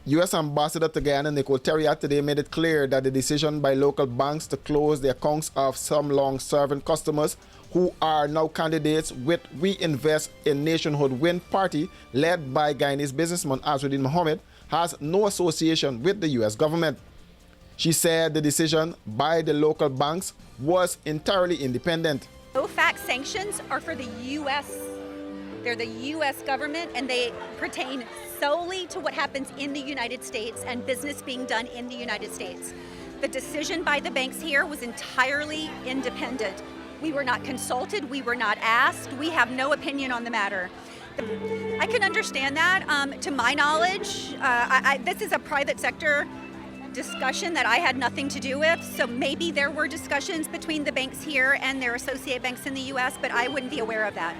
US Ambassador to Guyana Nicole Terriat today made it clear that the decision by local banks to close the accounts of some long-serving customers who are now candidates with We Invest in Nationhood Win Party led by Guyanese businessman Azruddin Mohammed has no association with the US government. She said the decision by the local banks was entirely independent. OFAC sanctions are for the U.S. They're the U.S. government, and they pertain solely to what happens in the United States and business being done in the United States. The decision by the banks here was entirely independent. We were not consulted, we were not asked, we have no opinion on the matter. I can understand that. To my knowledge, this is a private sector discussion that I had nothing to do with, so maybe there were discussions between the banks here and their associate banks in the U.S., but I wouldn't be aware of that.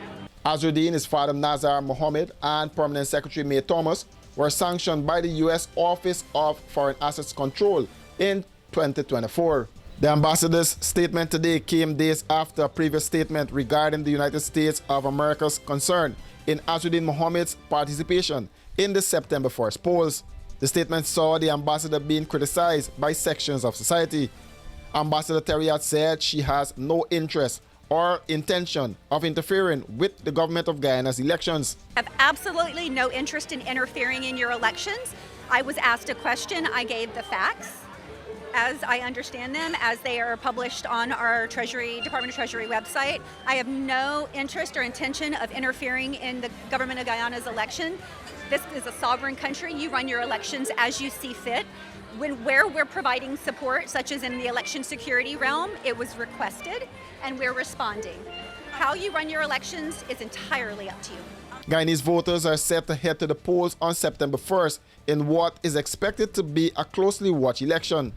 Azruddin, his father Nazar Mohammed, and Permanent Secretary May Thomas were sanctioned by the U.S. Office of Foreign Assets Control in 2024. The ambassador's statement today came days after a previous statement regarding the United States of America's concern in Azruddin Mohammed's participation in the September 1st polls. The statement saw the ambassador being criticized by sections of society. Ambassador Terriat said she has no interest or intention of interfering with the government of Guyana's elections. I have absolutely no interest in interfering in your elections. I was asked a question, I gave the facts as I understand them, as they are published on our Department of Treasury website. I have no interest or intention of interfering in the government of Guyana's election. This is a sovereign country. You run your elections as you see fit. Where we're providing support, such as in the election security realm, it was requested, and we're responding. How you run your elections is entirely up to you. Guyanese voters are set to head to the polls on September 1st in what is expected to be a closely watched election.